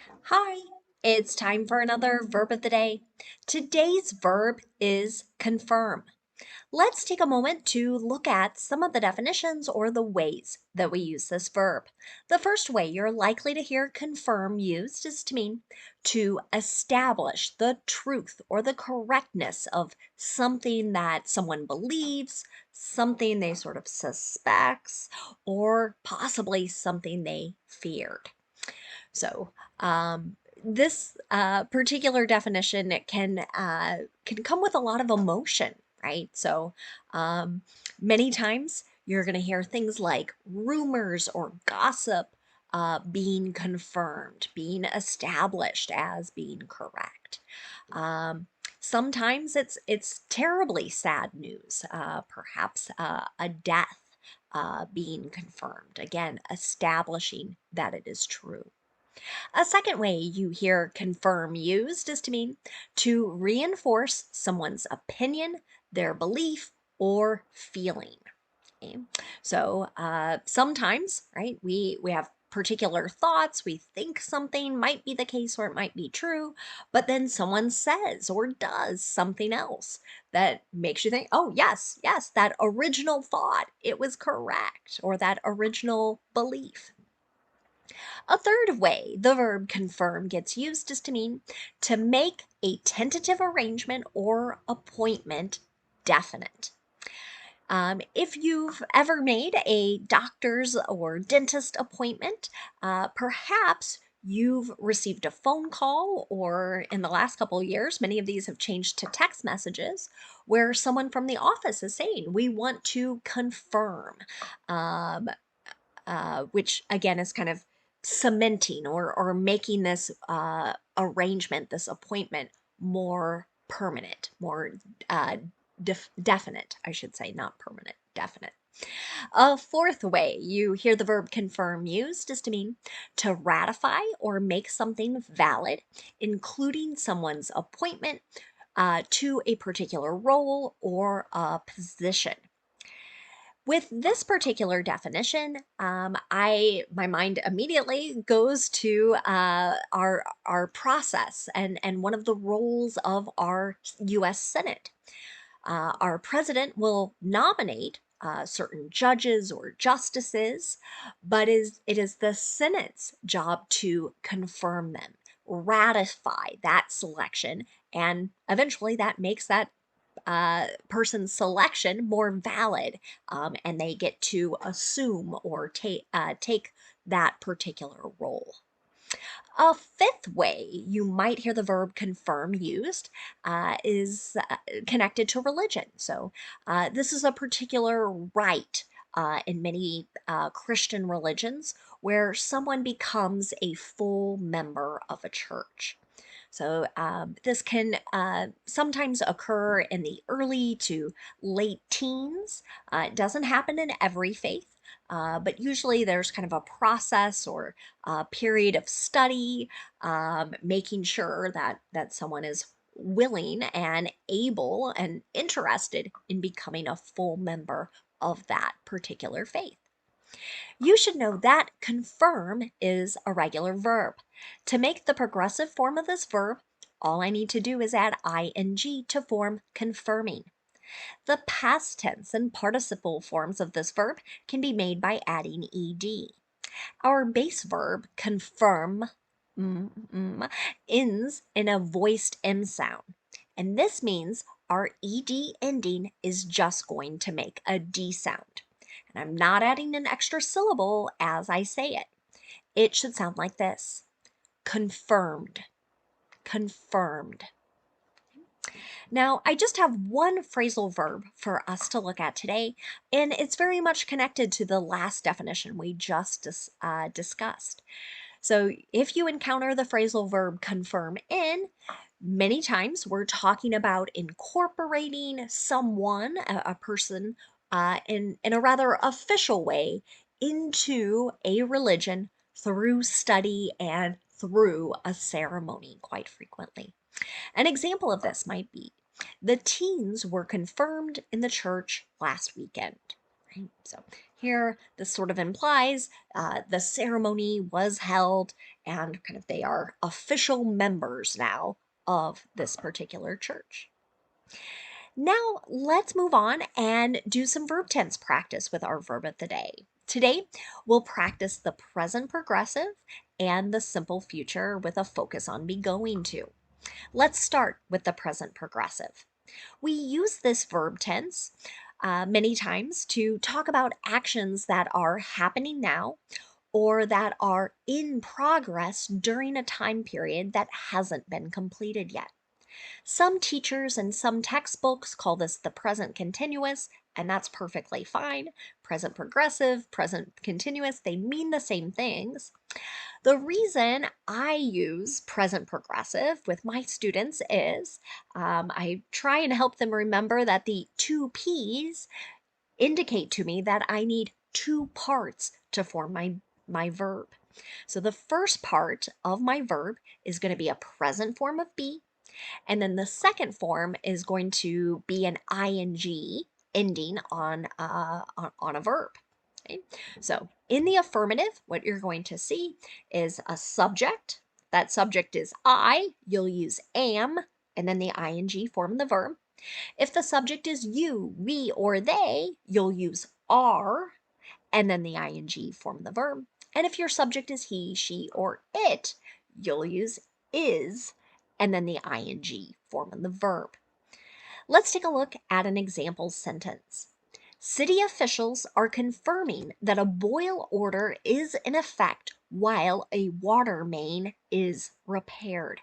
Hi, it's time for another verb of the day. Today's verb is confirm. Let's take a moment to look at some of the definitions or the ways that we use this verb. The first way you're likely to hear confirm used is to mean to establish the truth or the correctness of something that someone believes, something they sort of suspects, or possibly something they feared. So, this particular definition can come with a lot of emotion, right? So, um, many times you're going to hear things like rumors or gossip being confirmed, being established as being correct. Um, Sometimes it's terribly sad news, perhaps a death being confirmed. Again, establishing that it is true. A second way you hear confirm used is to mean to reinforce someone's opinion, their belief, or feeling. Okay? So sometimes, right, we have particular thoughts, we think something might be the case or it might be true, but then someone says or does something else that makes you think, oh, yes, yes, that original thought, it was correct, or that original belief. A third way the verb confirm gets used is to mean to make a tentative arrangement or appointment definite. If you've ever made a doctor's or dentist appointment, perhaps you've received a phone call, or in the last couple of years, many of these have changed to text messages where someone from the office is saying, we want to confirm. Um, which again is kind of cementing or making this arrangement, this appointment, more permanent, more definite, I should say, not permanent, definite. A fourth way you hear the verb confirm used is to mean to ratify or make something valid, including someone's appointment to a particular role or a position. With this particular definition, my mind immediately goes to our process and one of the roles of our U.S. Senate. Our president will nominate certain judges or justices, but it is the Senate's job to confirm them, ratify that selection, and eventually that makes that person's selection more valid, and they get to assume or take that particular role. A fifth way you might hear the verb confirm used is connected to religion. So, this is a particular rite in many Christian religions where someone becomes a full member of a church. So, this can sometimes occur in the early to late teens. It doesn't happen in every faith. But usually there's kind of a process or a period of study, making sure that someone is willing and able and interested in becoming a full member of that particular faith. You should know that confirm is a regular verb. To make the progressive form of this verb, all I need to do is add ing to form confirming. The past tense and participle forms of this verb can be made by adding ed. Our base verb, confirm, ends in a voiced M sound. And this means our ed ending is just going to make a D sound. And I'm not adding an extra syllable as I say it. It should sound like this: confirmed, confirmed. Now, I just have one phrasal verb for us to look at today, and it's very much connected to the last definition we just discussed. So, if you encounter the phrasal verb confirm in, many times we're talking about incorporating someone, a person, in a rather official way into a religion through study and through a ceremony quite frequently. An example of this might be the teens were confirmed in the church last weekend. Right? So here, this sort of implies the ceremony was held and kind of they are official members now of this particular church. Now let's move on and do some verb tense practice with our verb of the day. Today, we'll practice the present progressive and the simple future with a focus on be going to. Let's start with the present progressive. We use this verb tense many times to talk about actions that are happening now or that are in progress during a time period that hasn't been completed yet. Some teachers and some textbooks call this the present continuous, and that's perfectly fine. Present progressive, present continuous, they mean the same things. The reason I use present progressive with my students is I try and help them remember that the two P's indicate to me that I need two parts to form my verb. So the first part of my verb is going to be a present form of be, and then the second form is going to be an ing ending on a verb. Okay? So in the affirmative, what you're going to see is a subject. That subject is I. You'll use am, and then the ing form of the verb. If the subject is you, we, or they, you'll use are, and then the ing form of the verb. And if your subject is he, she, or it, you'll use is, and then the ing form of the verb. Let's take a look at an example sentence. City officials are confirming that a boil order is in effect while a water main is repaired.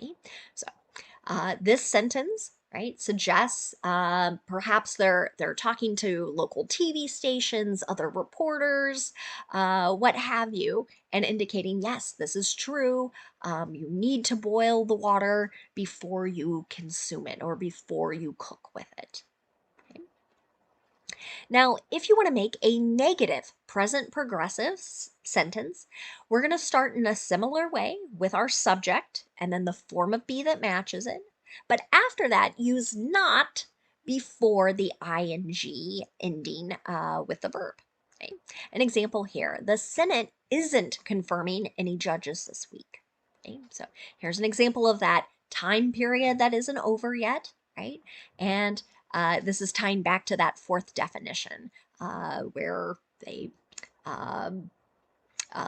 Okay? So this sentence, right, suggests perhaps they're talking to local TV stations, other reporters, what have you, and indicating yes, this is true. You need to boil the water before you consume it or before you cook with it. Okay? Now, if you want to make a negative present progressive sentence, we're going to start in a similar way with our subject and then the form of be that matches it. But after that, use not before the ing ending with the verb. Okay? An example here, the Senate isn't confirming any judges this week. Okay? So here's an example of that time period that isn't over yet, right? And this is tying back to that fourth definition where they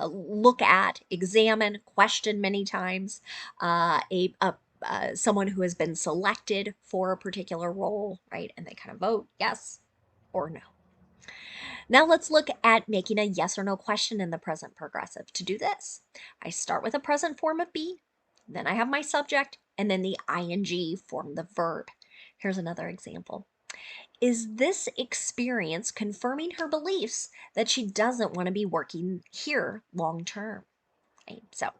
look at, examine, question many times someone who has been selected for a particular role, right? And they kind of vote yes or no. Now let's look at making a yes or no question in the present progressive. To do this, I start with a present form of be, then I have my subject, and then the ing form the verb. Here's another example. Is this experience confirming her beliefs that she doesn't want to be working here long term? Right? So,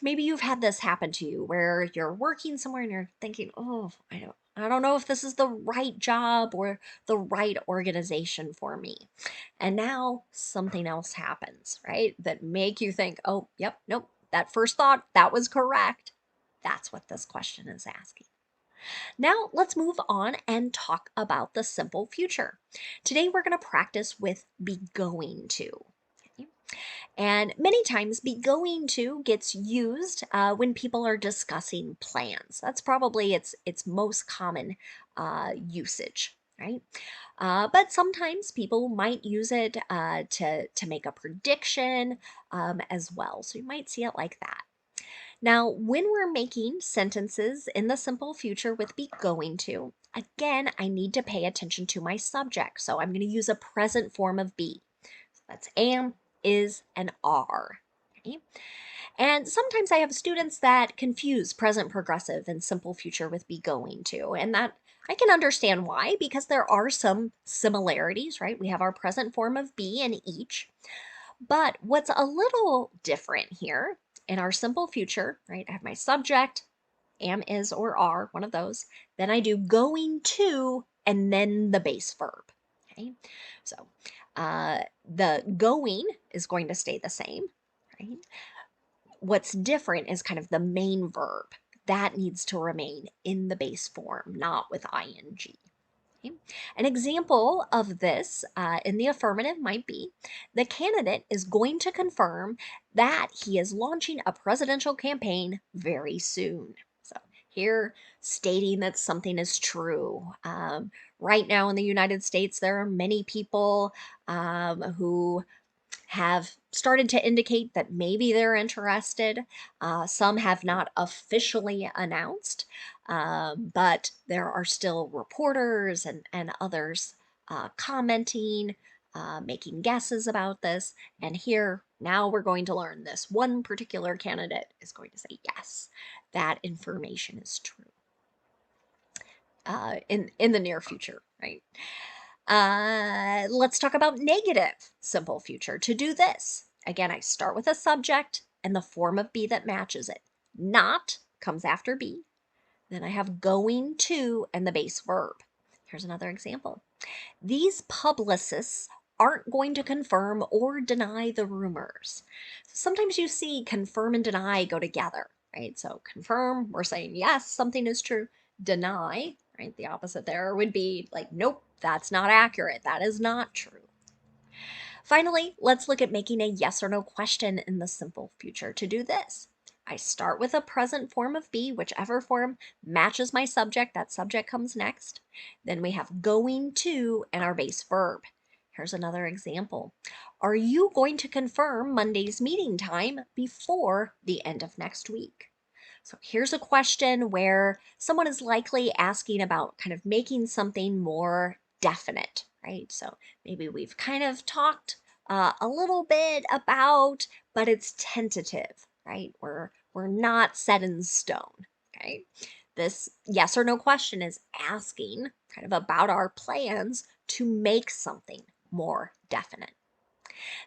maybe you've had this happen to you where you're working somewhere and you're thinking, oh, I don't know if this is the right job or the right organization for me. And now something else happens, right? That make you think, oh, yep, nope, that first thought, that was correct. That's what this question is asking. Now let's move on and talk about the simple future. Today we're going to practice with be going to. Okay? And many times be going to gets used when people are discussing plans. That's probably its most common usage, right? But sometimes people might use it to make a prediction as well. So you might see it like that. Now, when we're making sentences in the simple future with be going to, again, I need to pay attention to my subject. So I'm going to use a present form of be. So that's am, is, and are. Okay? And sometimes I have students that confuse present progressive and simple future with be going to, and that I can understand why, because there are some similarities, right? We have our present form of be in each. But what's a little different here in our simple future, right? I have my subject, am, is, or are, one of those. Then I do going to, and then the base verb. Okay, so the going is going to stay the same, right? What's different is kind of the main verb that needs to remain in the base form, not with ing. Okay? An example of this in the affirmative might be the candidate is going to confirm that he is launching a presidential campaign very soon. So here, stating that something is true. Right now in the United States, there are many people who have started to indicate that maybe they're interested. Some have not officially announced, but there are still reporters and others commenting, making guesses about this. And here, now we're going to learn this. One particular candidate is going to say, yes, that information is true in the near future, right? Let's talk about negative simple future. To do this, again, I start with a subject and the form of be that matches it. Not comes after be. Then I have going to and the base verb. Here's another example. These publicists aren't going to confirm or deny the rumors. Sometimes you see confirm and deny go together, right? So confirm, we're saying yes, something is true. Deny, right? The opposite there would be like, nope, that's not accurate. That is not true. Finally, let's look at making a yes or no question in the simple future. To do this, I start with a present form of be, whichever form matches my subject, that subject comes next. Then we have going to and our base verb. Here's another example. Are you going to confirm Monday's meeting time before the end of next week? So here's a question where someone is likely asking about kind of making something more definite, right? So maybe we've kind of talked a little bit about, but it's tentative, right? We're not set in stone, okay? This yes or no question is asking kind of about our plans to make something more definite.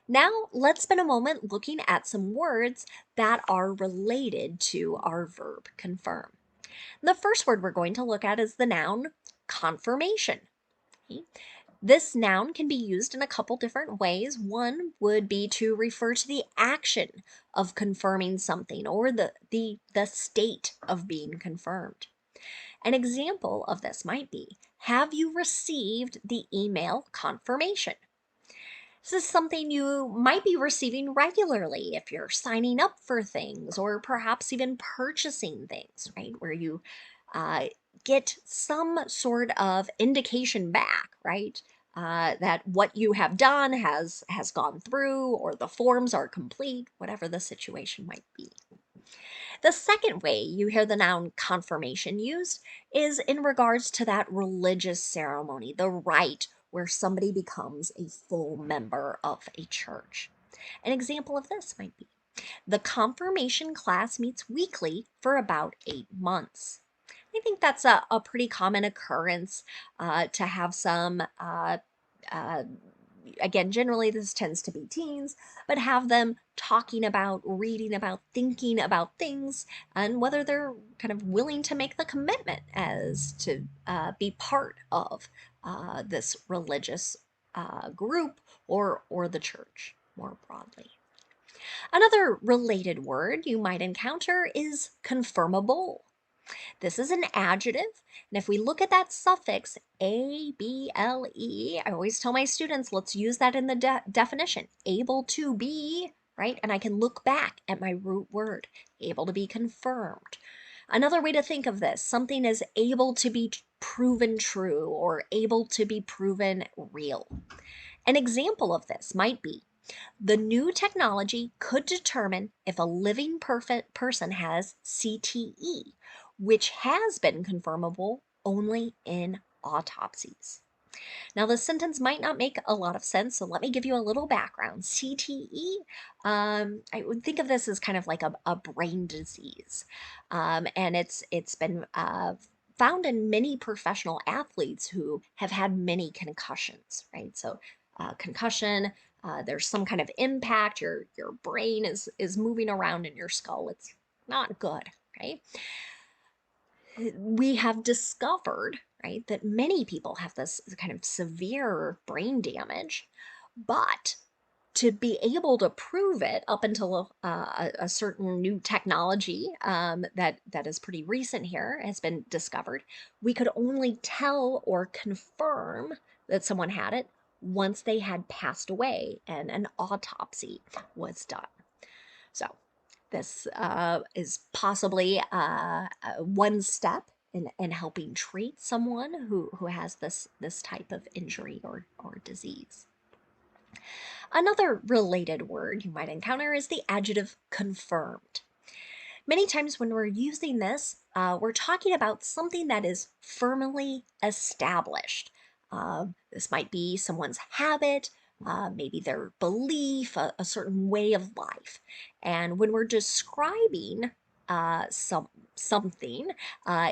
Now, let's spend a moment looking at some words that are related to our verb confirm. The first word we're going to look at is the noun confirmation. Okay? This noun can be used in a couple different ways. One would be to refer to the action of confirming something or the state of being confirmed. An example of this might be, have you received the email confirmation? This is something you might be receiving regularly if you're signing up for things or perhaps even purchasing things, right? Where you uh, get some sort of indication back, right? That what you have done has gone through or the forms are complete, whatever the situation might be. The second way you hear the noun confirmation used is in regards to that religious ceremony, the rite where somebody becomes a full member of a church. An example of this might be the confirmation class meets weekly for about 8 months. I think that's a pretty common occurrence to have some uh, again, generally this tends to be teens, but have them talking about, reading about, thinking about things, and whether they're kind of willing to make the commitment as to be part of this religious group or the church more broadly. Another related word you might encounter is confirmable. This is an adjective, and if we look at that suffix able, I always tell my students, let's use that in the definition. Able to be, right? And I can look back at my root word, able to be confirmed. Another way to think of this, something is able to be proven true or able to be proven real. An example of this might be the new technology could determine if a living perfect person has CTE, which has been confirmable only in autopsies. Now, the sentence might not make a lot of sense, so let me give you a little background. CTE, I would think of this as kind of like a brain disease, and it's been found in many professional athletes who have had many concussions, right? So, concussion. There's some kind of impact. Your brain is moving around in your skull. It's not good, right? We have discovered, right, that many people have this kind of severe brain damage, but to be able to prove it up until a certain new technology that is pretty recent here has been discovered, we could only tell or confirm that someone had it once they had passed away and an autopsy was done. So this is possibly one step in helping treat someone who has this type of injury or disease. Another related word you might encounter is the adjective confirmed. Many times when we're using this, we're talking about something that is firmly established. This might be someone's habit, maybe their belief, a certain way of life. And when we're describing something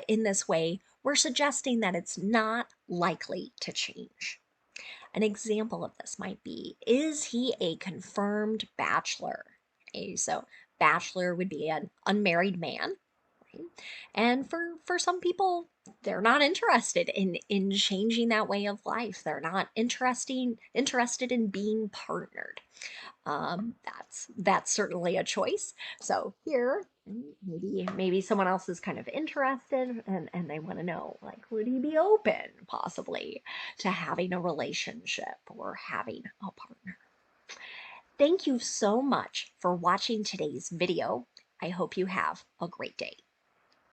in this way, we're suggesting that it's not likely to change. An example of this might be, is he a confirmed bachelor? Okay, so bachelor would be an unmarried man, right? And for some people, they're not interested in changing that way of life. They're not interested in being partnered. That's certainly a choice. So here, maybe someone else is kind of interested and they want to know, like, would he be open possibly to having a relationship or having a partner? Thank you so much for watching today's video. I hope you have a great day.